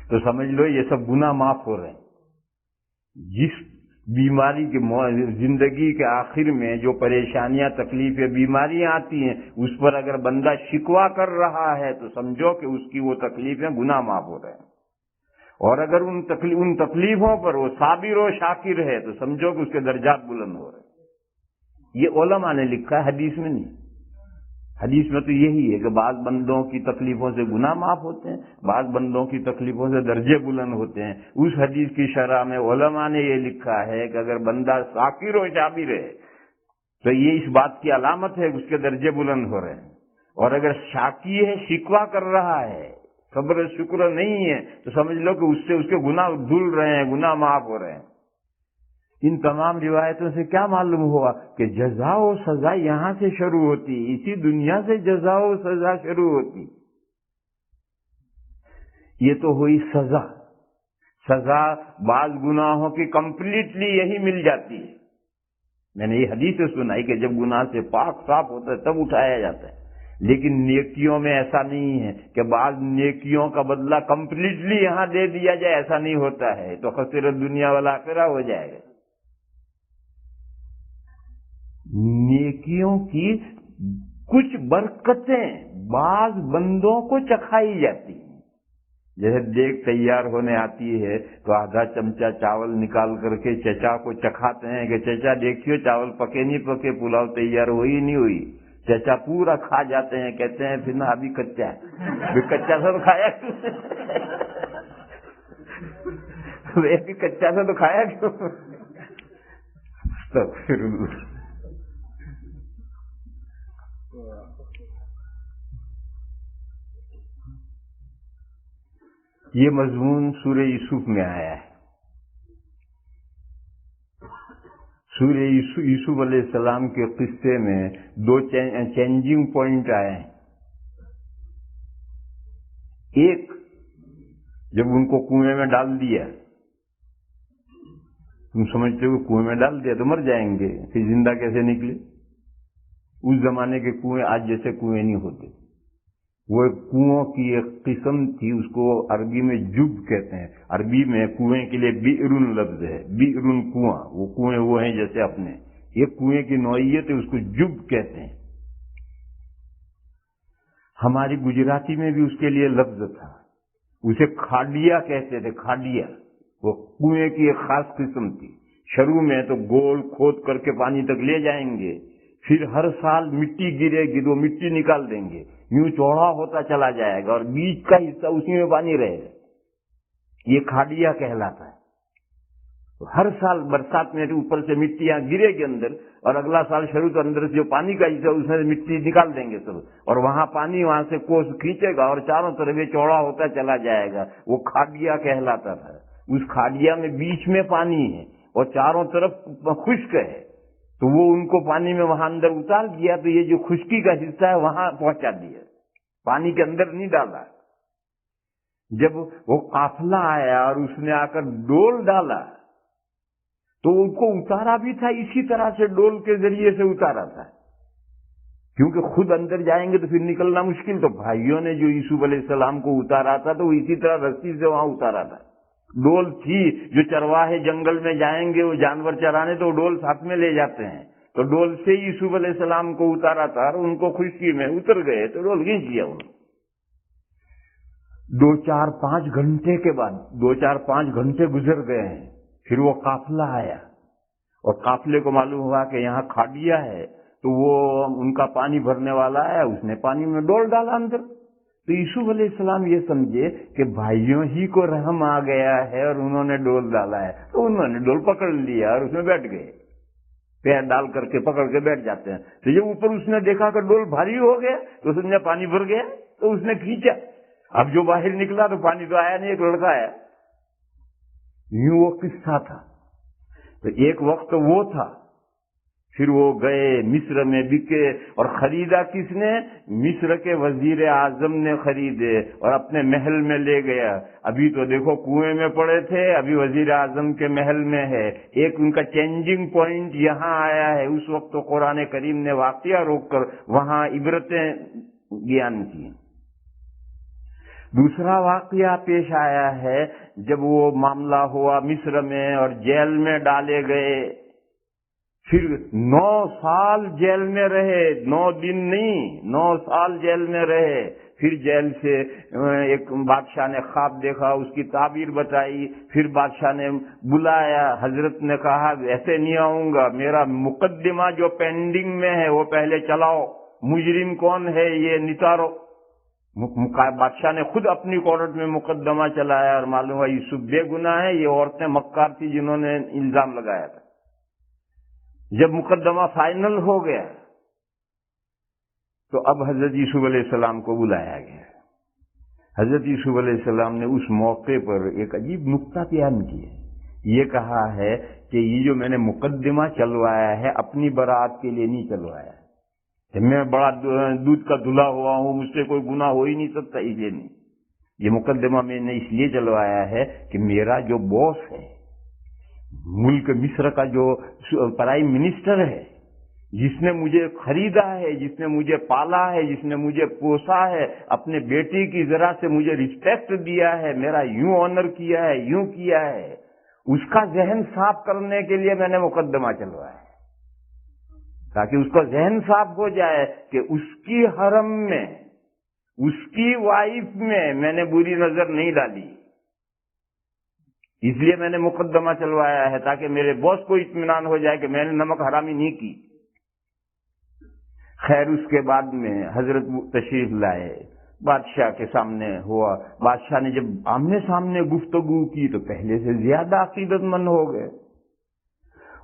تو سمجھ لو یہ سب گناہ معاف ہو رہے ہیں۔ جس بیماری کے زندگی کے آخر میں جو پریشانیاں، تکلیفیں، بیماریاں آتی ہیں، اس پر اگر بندہ شکوہ کر رہا ہے تو سمجھو کہ اس کی وہ تکلیفیں گناہ معاف ہو رہے ہیں، اور اگر ان تکلیفوں پر وہ صابر و شاکر ہے تو سمجھو کہ اس کے درجات بلند ہو رہے ہیں۔ یہ علماء نے لکھا ہے، حدیث میں نہیں۔ حدیث میں تو یہی ہے کہ بعض بندوں کی تکلیفوں سے گناہ معاف ہوتے ہیں، بعض بندوں کی تکلیفوں سے درجے بلند ہوتے ہیں۔ اس حدیث کی شرح میں علماء نے یہ لکھا ہے کہ اگر بندہ شاکر و صابر ہے تو یہ اس بات کی علامت ہے کہ اس کے درجے بلند ہو رہے ہیں، اور اگر شاکی ہے، شکوہ کر رہا ہے، صبر شکر نہیں ہے، تو سمجھ لو کہ اس سے اس کے گناہ دھل رہے ہیں، گناہ معاف ہو رہے ہیں۔ ان تمام روایتوں سے کیا معلوم ہوا کہ جزا و سزا یہاں سے شروع ہوتی، اسی دنیا سے جزا و سزا شروع ہوتی۔ یہ تو ہوئی سزا۔ سزا بعض گناہوں کی کمپلیٹلی یہی مل جاتی ہے۔ میں نے یہ حدیث سنائی کہ جب گناہ سے پاک صاف ہوتا ہے تب اٹھایا جاتا ہے، لیکن نیکیوں میں ایسا نہیں ہے کہ بعض نیکیوں کا بدلہ کمپلیٹلی یہاں دے دیا جائے، ایسا نہیں ہوتا ہے، تو خسرت دنیا والآخرہ ہو جائے گا۔ نیکیوں کی کچھ برکتیں بعض بندوں کو چکھائی جاتی ہیں، جیسے دیگ تیار ہونے آتی ہے تو آدھا چمچہ چاول نکال کر کے چچا کو چکھاتے ہیں کہ چچا دیکھیے چاول پکے نہیں پکے، پلاؤ تیار ہوئی نہیں ہوئی۔ چچا پورا کھا جاتے ہیں، کہتے ہیں پھر نا ابھی کچا ہے، کچا سا تو کھایا ابھی کچا سا تو کھایا کیوں؟ یہ مضمون سورہ یوسف میں آیا ہے۔ سورہ یوسف علیہ السلام کے قصے میں 2 چینجنگ پوائنٹ آئے ہیں۔ ایک، جب ان کو کنویں میں ڈال دیا، تم سمجھتے ہو کنویں میں ڈال دیا تو مر جائیں گے، پھر زندہ کیسے نکلے؟ اس زمانے کے کنویں آج جیسے کنویں نہیں ہوتے، وہ ایک کنویں کی ایک قسم تھی، اس کو عربی میں جب کہتے ہیں۔ عربی میں کنویں کے لیے بئر لفظ ہے، بئر کنواں، وہ کنویں وہ ہیں جیسے اپنے، ایک کنویں کی نوعیت ہے، اس کو جب کہتے ہیں۔ ہماری گجراتی میں بھی اس کے لیے لفظ تھا، اسے کھاڈیا کہتے تھے، کھاڈیا، وہ کنویں کی ایک خاص قسم تھی۔ شروع میں تو گول کھود کر کے پانی تک لے جائیں گے، پھر ہر سال مٹی گرے گی تو مٹی نکال دیں گے، یوں چوڑا ہوتا چلا جائے گا اور بیچ کا حصہ اسی میں پانی رہے گا، یہ کھاڈیا کہلاتا ہے۔ تو ہر سال برسات میں اوپر سے مٹی یہاں گرے گی اندر، اور اگلا سال شروع تو اندر سے جو پانی کا حصہ اس میں مٹی نکال دیں گے سب، اور وہاں پانی وہاں سے کوس کھینچے گا اور چاروں طرف یہ چوڑا ہوتا چلا جائے گا، وہ کھاڈیا کہلاتا تھا۔ اس کھاڈیا میں بیچ میں پانی ہے اور چاروں طرف خشک ہے، تو وہ ان کو پانی میں وہاں اندر اتار دیا، تو یہ جو خشکی کا حصہ ہے وہاں پہنچا دیا، پانی کے اندر نہیں ڈالا۔ جب وہ قافلہ آیا اور اس نے آ کر ڈول ڈالا تو ان کو اتارا بھی تھا اسی طرح سے، ڈول کے ذریعے سے اتارا تھا، کیونکہ خود اندر جائیں گے تو پھر نکلنا مشکل، تو بھائیوں نے جو یوسف علیہ السلام کو اتارا تھا تو وہ اسی طرح رسی سے وہاں اتارا تھا۔ ڈول تھی، جو چرواہے جنگل میں جائیں گے وہ جانور چرانے تو ڈول ساتھ میں لے جاتے ہیں، تو ڈول سے یوسف علیہ السلام کو اتارا تھا اور ان کو خشکی میں اتر گئے تو ڈول کھینچ لیا انہوں نے۔ 2-4-5 گھنٹے کے بعد 2-4-5 گھنٹے گزر گئے ہیں، پھر وہ قافلہ آیا اور قافلے کو معلوم ہوا کہ یہاں کھاڈیا ہے، تو وہ ان کا پانی بھرنے والا ہے، اس نے پانی میں ڈول ڈالا اندر، تو یوسف علیہ السلام یہ سمجھے کہ بھائیوں ہی کو رحم آ گیا ہے اور انہوں نے ڈول ڈالا ہے، تو انہوں نے ڈول پکڑ لیا اور اس میں بیٹھ گئے، پیر ڈال کر کے پکڑ کے بیٹھ جاتے ہیں۔ تو جب اوپر اس نے دیکھا کہ ڈول بھاری ہو گیا تو سمجھا پانی بھر گیا، تو اس نے کھینچا، اب جو باہر نکلا تو پانی تو آیا نہیں، ایک لڑکا آیا۔ یوں وہ قصہ تھا۔ تو ایک وقت وہ تھا، پھر وہ گئے مصر میں بکے، اور خریدا کس نے؟ مصر کے وزیر اعظم نے خریدے اور اپنے محل میں لے گیا۔ ابھی تو دیکھو کنویں میں پڑے تھے، ابھی وزیر اعظم کے محل میں ہے۔ ایک ان کا چینجنگ پوائنٹ یہاں آیا ہے، اس وقت تو قرآن کریم نے واقعہ روک کر وہاں عبرتیں بیان کی۔ دوسرا واقعہ پیش آیا ہے جب وہ معاملہ ہوا مصر میں اور جیل میں ڈالے گئے، پھر 9 سال جیل میں رہے، 9 دن نہیں 9 سال جیل میں رہے۔ پھر جیل سے ایک بادشاہ نے خواب دیکھا، اس کی تعبیر بتائی، پھر بادشاہ نے بلایا، حضرت نے کہا ایسے نہیں آؤں گا، میرا مقدمہ جو پینڈنگ میں ہے وہ پہلے چلاؤ، مجرم کون ہے یہ نتارو۔ بادشاہ نے خود اپنی کورٹ میں مقدمہ چلایا اور معلوم ہوا یوسف بے گناہ ہے، یہ عورتیں مکار تھی جنہوں نے الزام لگایا تھا۔ جب مقدمہ فائنل ہو گیا تو اب حضرت یوسف علیہ السلام کو بلایا گیا۔ حضرت یوسف علیہ السلام نے اس موقع پر ایک عجیب نکتہ بیان کیا، یہ کہا ہے کہ یہ جو میں نے مقدمہ چلوایا ہے اپنی برات کے لیے نہیں چلوایا ہے، میں بڑا دودھ کا دھلا ہوا ہوں، مجھ سے کوئی گناہ ہو ہی نہیں سکتا، اس لیے نہیں، یہ مقدمہ میں نے اس لیے چلوایا ہے کہ میرا جو باس ہے ملک مصر کا، جو پرائم منسٹر ہے، جس نے مجھے خریدا ہے، جس نے مجھے پالا ہے، جس نے مجھے پوسا ہے، اپنے بیٹے کی ذرا سے مجھے رسپیکٹ دیا ہے، میرا یوں آنر کیا ہے، یوں کیا ہے، اس کا ذہن صاف کرنے کے لیے میں نے مقدمہ چلوایا ہے، تاکہ اس کا ذہن صاف ہو جائے کہ اس کی حرم میں، اس کی وائف میں نے بری نظر نہیں ڈالی، اس لیے میں نے مقدمہ چلوایا ہے تاکہ میرے باس کو اطمینان ہو جائے کہ میں نے نمک حرامی نہیں کی۔ خیر اس کے بعد میں حضرت تشریف لائے، بادشاہ کے سامنے ہوا، بادشاہ نے جب آمنے سامنے گفتگو کی تو پہلے سے زیادہ عقیدت مند ہو گئے،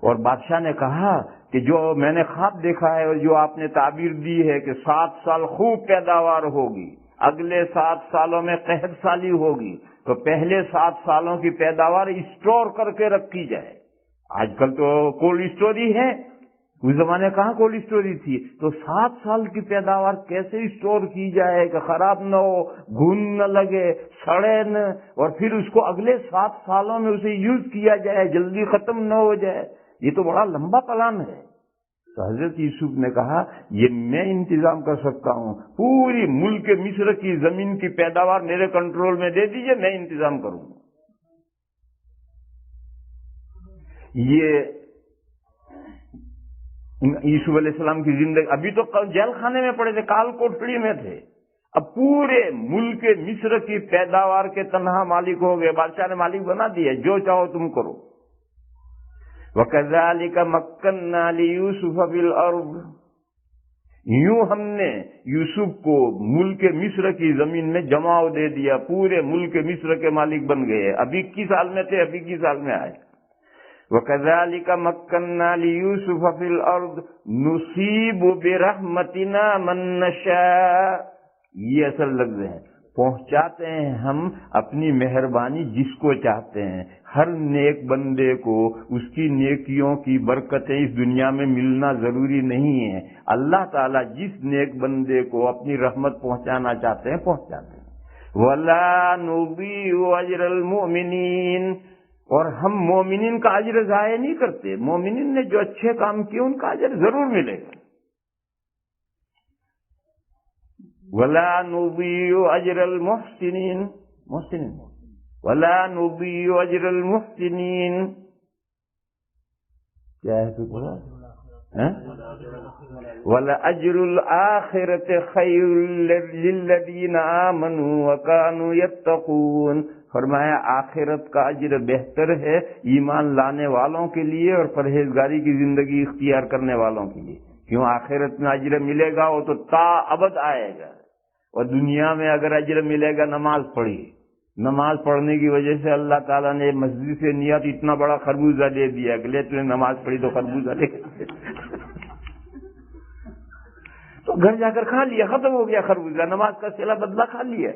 اور بادشاہ نے کہا کہ جو میں نے خواب دیکھا ہے اور جو آپ نے تعبیر دی ہے کہ 7 سال خوب پیداوار ہوگی، اگلے 7 سالوں میں قحط سالی ہوگی، تو پہلے 7 سالوں کی پیداوار اسٹور کر کے رکھی جائے۔ آج کل تو کولڈ اسٹوری ہے، اس زمانے کہاں کولڈ اسٹوری تھی، تو 7 سال کی پیداوار کیسے اسٹور کی جائے کہ خراب نہ ہو، گھن نہ لگے، سڑے نہ، اور پھر اس کو اگلے 7 سالوں میں اسے یوز کیا جائے، جلدی ختم نہ ہو جائے، یہ تو بڑا لمبا پلان ہے۔ تو حضرت یوسف نے کہا یہ میں انتظام کر سکتا ہوں، پوری ملک مصر کی زمین کی پیداوار میرے کنٹرول میں دے دیجئے، میں انتظام کروں گا۔ یہ یوسف علیہ السلام کی زندگی، ابھی تو جیل خانے میں پڑے تھے، کال کوٹڑی میں تھے، اب پورے ملک مصر کی پیداوار کے تنہا مالک ہو گئے، بادشاہ نے مالک بنا دیا، جو چاہو تم کرو۔ وَكَذَلِكَ مَكَّنَّا لِيُوسُفَ فِي الْأَرْضِ، یوں ہم نے یوسف کو ملک مصر کی زمین میں جماؤ دے دیا، پورے ملک مصر کے مالک بن گئے، اب 21 سال میں تھے، اب 21 سال میں آئے۔ وَكَذَلِكَ مَكَّنَّا لِيُوسُفَ فِي الْأَرْضِ نُصِيبُ بِرَحْمَتِنَا مَن نَّشَاءُ، یہ اصل لفظ ہے، پہنچاتے ہیں ہم اپنی مہربانی جس کو چاہتے ہیں۔ ہر نیک بندے کو اس کی نیکیوں کی برکتیں اس دنیا میں ملنا ضروری نہیں ہے، اللہ تعالیٰ جس نیک بندے کو اپنی رحمت پہنچانا چاہتے ہیں پہنچاتے ہیں۔ وَلَا نُضِيعُ أَجْرَ الْمُؤْمِنِينَ، اور ہم مومنین کا اجر ضائع نہیں کرتے، مومنین نے جو اچھے کام کیے ان کا اجر ضرور ملے گا۔ وَلَا نُضِيعُ أَجْرَ الْمُحْسِنِينَ، محسنین، وَلَا نُضِيعُ أَجْرَ الْمُحْسِنِينَ، کیا ہے تو بولا؟ وَلَأَجْرُ الْآخِرَةِ خَيْرٌ لِلَّذِينَ آمَنُوا وَكَانُوا يَتَّقُونَ، فرمایا آخرت کا اجر بہتر ہے ایمان لانے والوں کے لیے اور پرہیزگاری کی زندگی اختیار کرنے والوں کے لیے، کیوں آخرت میں اجر ملے گا وہ تو تا ابد آئے گا، اور دنیا میں اگر اجر ملے گا نماز پڑھی، نماز پڑھنے کی وجہ سے اللہ تعالیٰ نے مسجد سے نیت اتنا بڑا خربوزہ دے دیا کہ لے تو نے نماز پڑھی تو خربوزہ لے تو گھر جا کر کھا لیا، ختم ہو گیا خربوزہ، نماز کا صلہ بدلہ کھا لیا،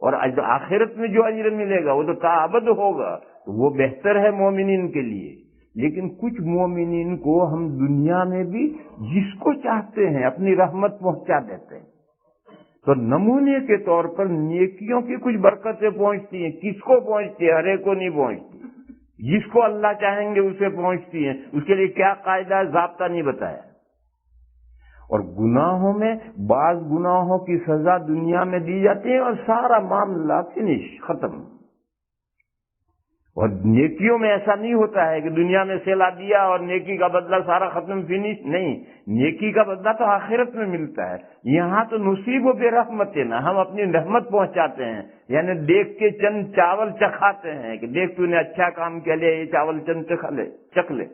اور آخرت میں جو اجر ملے گا وہ تو تا ابد ہوگا، وہ بہتر ہے مومنین کے لیے۔ لیکن کچھ مومنین کو ہم دنیا میں بھی جس کو چاہتے ہیں اپنی رحمت پہنچا دیتے ہیں، تو نمونے کے طور پر نیکیوں کی کچھ برکتیں پہنچتی ہیں، کس کو پہنچتی ہے؟ ہر ایک کو نہیں پہنچتی، جس کو اللہ چاہیں گے اسے پہنچتی ہیں، اس کے لیے کیا قاعدہ ضابطہ نہیں بتایا۔ اور گناہوں میں بعض گناہوں کی سزا دنیا میں دی جاتی ہے اور سارا معاملہ فنش، ختم۔ اور نیکیوں میں ایسا نہیں ہوتا ہے کہ دنیا میں سلا دیا اور نیکی کا بدلہ سارا ختم، فنش، نہیں، نیکی کا بدلہ تو آخرت میں ملتا ہے۔ یہاں تو نصیب و بے رحمت نا، ہم اپنی رحمت پہنچاتے ہیں، یعنی دیکھ کے چند چاول چکھاتے ہیں کہ دیکھ تو نے اچھا کام کیا لے، یہ چاول چند چکھ لے۔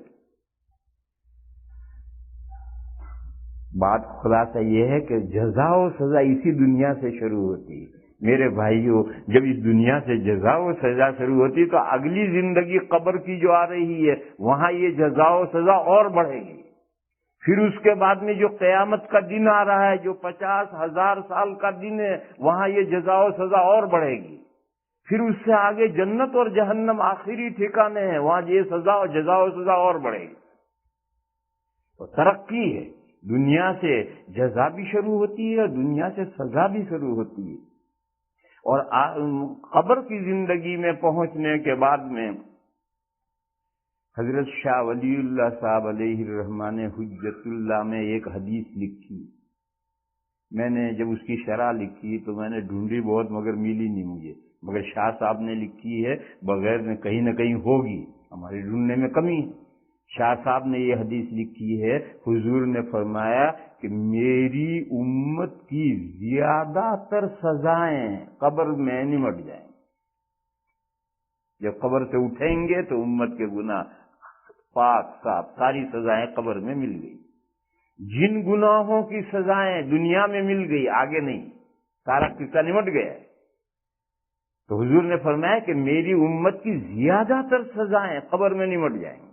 بات خلاصہ یہ ہے کہ جزا و سزا اسی دنیا سے شروع ہوتی ہے میرے بھائیوں۔ جب اس دنیا سے جزا و سزا شروع ہوتی تو اگلی زندگی قبر کی جو آ رہی ہے وہاں یہ جزا و سزا اور بڑھے گی، پھر اس کے بعد میں جو قیامت کا دن آ رہا ہے جو 50,000 سال کا دن ہے وہاں یہ جزا و سزا اور بڑھے گی، پھر اس سے آگے جنت اور جہنم آخری ٹھکانے ہیں، وہاں یہ سزا اور جزا و سزا اور بڑھے گی۔ تو ترقی ہے، دنیا سے جزا بھی شروع ہوتی ہے اور دنیا سے سزا بھی شروع ہوتی ہے۔ اور قبر کی زندگی میں پہنچنے کے بعد میں حضرت شاہ ولی اللہ صاحب علیہ الرحمن حجت اللہ میں ایک حدیث لکھی، میں نے جب اس کی شرح لکھی تو میں نے ڈھونڈی بہت مگر ملی نہیں مجھے، مگر شاہ صاحب نے لکھی ہے، بغیر میں کہیں نہ کہیں ہوگی، ہماری ڈھونڈنے میں کمی ہے۔ شاہ صاحب نے یہ حدیث لکھی ہے، حضور نے فرمایا کہ میری امت کی زیادہ تر سزائیں قبر میں نمٹ جائیں، جب قبر سے اٹھیں گے تو امت کے گناہ پاک صاف، ساری سزائیں قبر میں مل گئی۔ جن گناہوں کی سزائیں دنیا میں مل گئی آگے نہیں، سارا قصہ نمٹ گیا ہے، تو حضور نے فرمایا کہ میری امت کی زیادہ تر سزائیں قبر میں نمٹ جائیں گی،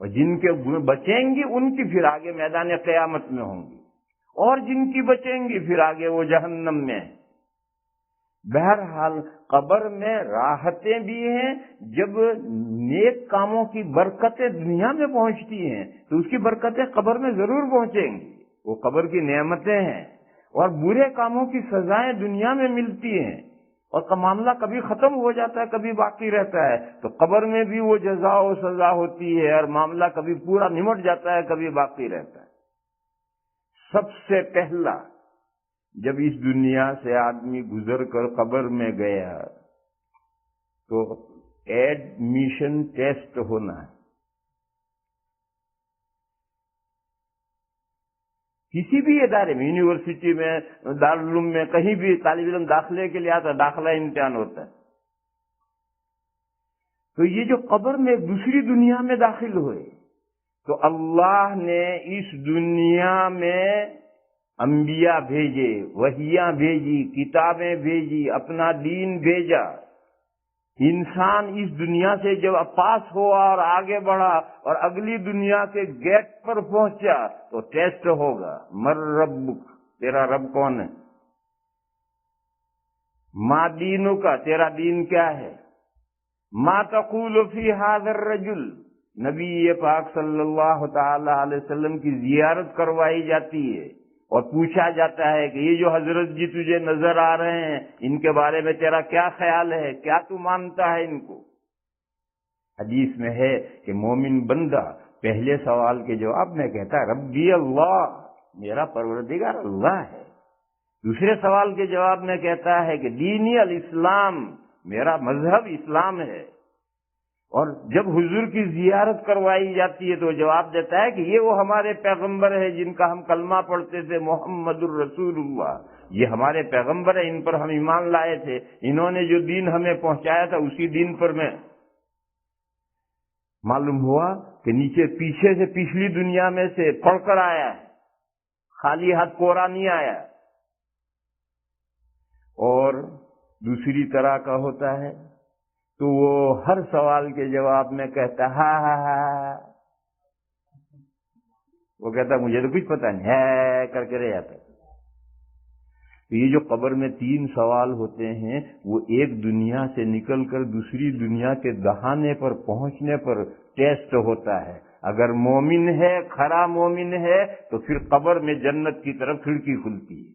اور جن کے بچیں گی ان کی پھر آگے میدان قیامت میں ہوں گی، اور جن کی بچیں گی پھر آگے وہ جہنم میں۔ بہرحال قبر میں راحتیں بھی ہیں، جب نیک کاموں کی برکتیں دنیا میں پہنچتی ہیں تو اس کی برکتیں قبر میں ضرور پہنچیں گی، وہ قبر کی نعمتیں ہیں، اور برے کاموں کی سزائیں دنیا میں ملتی ہیں، اور کا معاملہ کبھی ختم ہو جاتا ہے کبھی باقی رہتا ہے، تو قبر میں بھی وہ جزا و سزا ہوتی ہے اور معاملہ کبھی پورا نمٹ جاتا ہے کبھی باقی رہتا ہے۔ سب سے پہلا جب اس دنیا سے آدمی گزر کر قبر میں گیا تو ایڈمیشن ٹیسٹ ہونا ہے، کسی بھی ادارے میں، یونیورسٹی میں، دارالعلوم میں، کہیں بھی طالب علم داخلے کے لیے آتا ہے، داخلہ امتحان ہوتا ہے۔ تو یہ جو قبر میں ایک دوسری دنیا میں داخل ہوئے، تو اللہ نے اس دنیا میں انبیاء بھیجے، وحیاں بھیجی، کتابیں بھیجی، اپنا دین بھیجا۔ انسان اس دنیا سے جب پاس ہوا اور آگے بڑھا اور اگلی دنیا کے گیٹ پر پہنچا تو ٹیسٹ ہوگا، مر ربک، تیرا رب کون ہے؟ ما دینو کا، تیرا دین کیا ہے؟ ما تقول فی ھذا الرجل، نبی پاک صلی اللہ تعالی علیہ وسلم کی زیارت کروائی جاتی ہے اور پوچھا جاتا ہے کہ یہ جو حضرت جی تجھے نظر آ رہے ہیں ان کے بارے میں تیرا کیا خیال ہے، کیا تو مانتا ہے ان کو؟ حدیث میں ہے کہ مومن بندہ پہلے سوال کے جواب میں کہتا ہے ربی اللہ، میرا پروردگار اللہ ہے۔ دوسرے سوال کے جواب میں کہتا ہے کہ دینی الاسلام، میرا مذہب اسلام ہے۔ اور جب حضور کی زیارت کروائی جاتی ہے تو جواب دیتا ہے کہ یہ وہ ہمارے پیغمبر ہے جن کا ہم کلمہ پڑھتے تھے، محمد الرسول اللہ، یہ ہمارے پیغمبر ہیں، ان پر ہم ایمان لائے تھے، انہوں نے جو دین ہمیں پہنچایا تھا اسی دین پر میں۔ معلوم ہوا کہ نیچے پیچھے سے پچھلی دنیا میں سے پڑھ کر آیا ہے، خالی ہاتھ کوڑا نہیں آیا۔ اور دوسری طرح کا ہوتا ہے تو وہ ہر سوال کے جواب میں کہتا ہاں، وہ کہتا مجھے تو کچھ پتہ نہیں ہے کر کے رہ جاتا۔ تو یہ جو قبر میں 3 سوال ہوتے ہیں وہ ایک دنیا سے نکل کر دوسری دنیا کے دہانے پر پہنچنے پر ٹیسٹ ہوتا ہے۔ اگر مومن ہے، کھرا مومن ہے تو پھر قبر میں جنت کی طرف کھڑکی کھلتی ہے،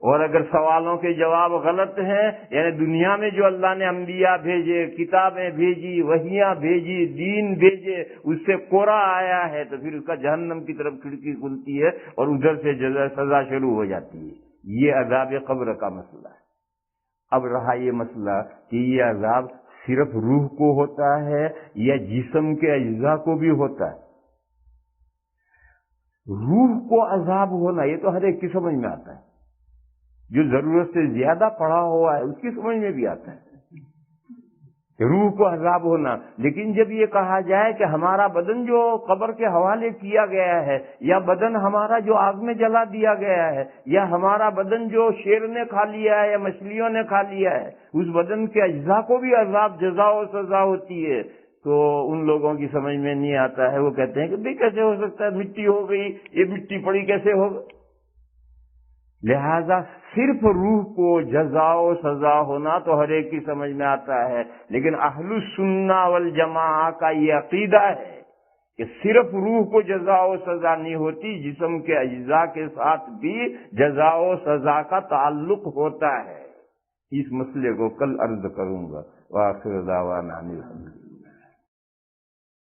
اور اگر سوالوں کے جواب غلط ہیں، یعنی دنیا میں جو اللہ نے انبیاء بھیجے، کتابیں بھیجی، وحیاں بھیجی، دین بھیجے، اس سے کوڑا آیا ہے تو پھر اس کا جہنم کی طرف کھڑکی کھلتی ہے اور ادھر سے سزا شروع ہو جاتی ہے۔ یہ عذاب قبر کا مسئلہ ہے۔ اب رہا یہ مسئلہ کہ یہ عذاب صرف روح کو ہوتا ہے یا جسم کے اجزاء کو بھی ہوتا ہے؟ روح کو عذاب ہونا یہ تو ہر ایک کی سمجھ میں آتا ہے، جو ضرورت سے زیادہ پڑھا ہوا ہے اس کی سمجھ میں بھی آتا ہے کہ روح کو عذاب ہونا۔ لیکن جب یہ کہا جائے کہ ہمارا بدن جو قبر کے حوالے کیا گیا ہے، یا بدن ہمارا جو آگ میں جلا دیا گیا ہے، یا ہمارا بدن جو شیر نے کھا لیا ہے یا مچھلیوں نے کھا لیا ہے، اس بدن کے اجزاء کو بھی عذاب، جزا و سزا ہوتی ہے، تو ان لوگوں کی سمجھ میں نہیں آتا ہے۔ وہ کہتے ہیں کہ بھئی کیسے ہو سکتا ہے، مٹی ہو گئی، یہ مٹی پڑی کیسے ہوگا؟ لہذا صرف روح کو جزا و سزا ہونا تو ہر ایک کی سمجھ میں آتا ہے، لیکن اہل السنہ والجماعہ کا یہ عقیدہ ہے کہ صرف روح کو جزا و سزا نہیں ہوتی، جسم کے اجزاء کے ساتھ بھی جزا و سزا کا تعلق ہوتا ہے۔ اس مسئلے کو کل عرض کروں گا۔ وآخر دعوانا الحمدللہ۔